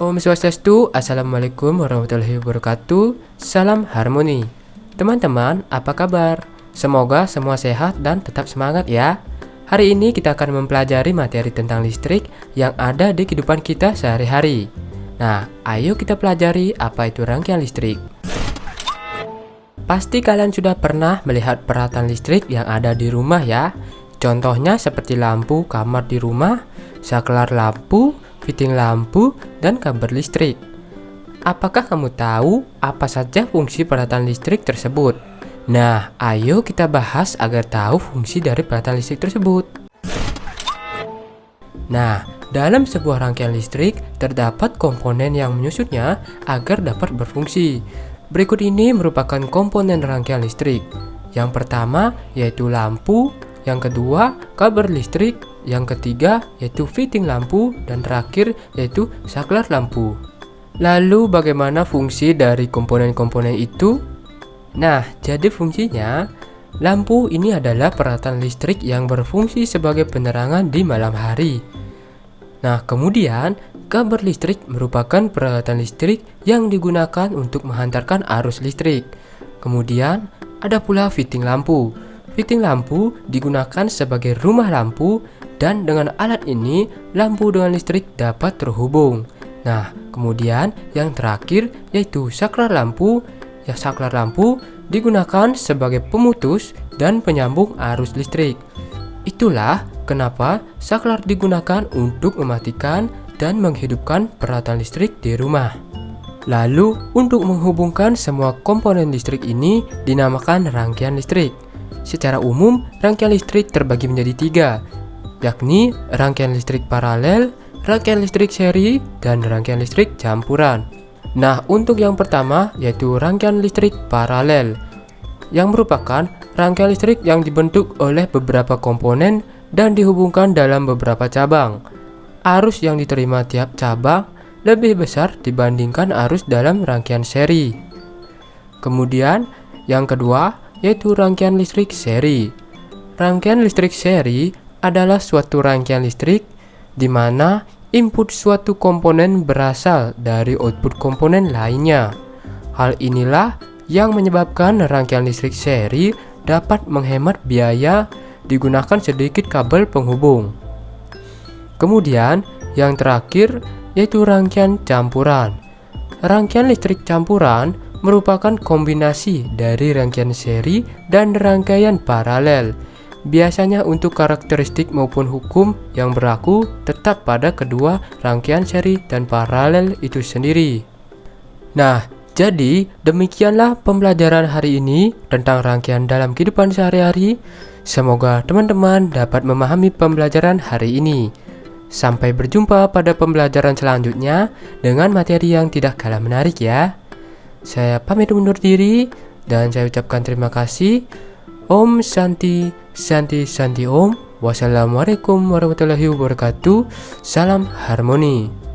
Om Swastiastu, Assalamualaikum warahmatullahi wabarakatuh. Salam harmoni. Teman-teman, apa kabar? Semoga semua sehat dan tetap semangat ya. Hari ini kita akan mempelajari materi tentang listrik yang ada di kehidupan kita sehari-hari. Nah, ayo kita pelajari apa itu rangkaian listrik. Pasti kalian sudah pernah melihat peralatan listrik yang ada di rumah ya. Contohnya seperti lampu kamar di rumah, saklar lampu, fitting lampu, dan kabel listrik. Apakah kamu tahu apa saja fungsi peralatan listrik tersebut? Nah, ayo kita bahas agar tahu fungsi dari peralatan listrik tersebut. Nah, dalam sebuah rangkaian listrik terdapat komponen yang menyusunnya agar dapat berfungsi. Berikut ini merupakan komponen rangkaian listrik. Yang pertama yaitu lampu, yang kedua kabel listrik, yang ketiga yaitu fitting lampu, dan terakhir yaitu saklar lampu. Lalu bagaimana fungsi dari komponen-komponen itu? Nah, jadi fungsinya, lampu ini adalah peralatan listrik yang berfungsi sebagai penerangan di malam hari. Nah, kemudian kabel listrik merupakan peralatan listrik yang digunakan untuk menghantarkan arus listrik. Kemudian ada pula fitting lampu. Fitting lampu digunakan sebagai rumah lampu, dan dengan alat ini lampu dengan listrik dapat terhubung. Nah, kemudian yang terakhir yaitu saklar lampu. Ya, saklar lampu digunakan sebagai pemutus dan penyambung arus listrik. Itulah kenapa saklar digunakan untuk mematikan dan menghidupkan peralatan listrik di rumah. Lalu, untuk menghubungkan semua komponen listrik ini dinamakan rangkaian listrik. Secara umum, rangkaian listrik terbagi menjadi tiga, yakni rangkaian listrik paralel, rangkaian listrik seri, dan rangkaian listrik campuran. Nah, untuk yang pertama yaitu rangkaian listrik paralel, yang merupakan rangkaian listrik yang dibentuk oleh beberapa komponen dan dihubungkan dalam beberapa cabang. Arus yang diterima tiap cabang lebih besar dibandingkan arus dalam rangkaian seri. Kemudian, yang kedua yaitu rangkaian listrik seri. Rangkaian listrik seri adalah suatu rangkaian listrik di mana input suatu komponen berasal dari output komponen lainnya. Hal inilah yang menyebabkan rangkaian listrik seri dapat menghemat biaya digunakan sedikit kabel penghubung. Kemudian, yang terakhir yaitu rangkaian campuran. Rangkaian listrik campuran merupakan kombinasi dari rangkaian seri dan rangkaian paralel. Biasanya untuk karakteristik maupun hukum yang berlaku tetap pada kedua rangkaian seri dan paralel itu sendiri. Nah, jadi demikianlah pembelajaran hari ini tentang rangkaian dalam kehidupan sehari-hari. Semoga teman-teman dapat memahami pembelajaran hari ini. Sampai berjumpa pada pembelajaran selanjutnya dengan materi yang tidak kalah menarik ya. Saya pamit undur diri dan saya ucapkan terima kasih. Om Santi, Santi, Santi Om. Wassalamualaikum warahmatullahi wabarakatuh. Salam harmoni.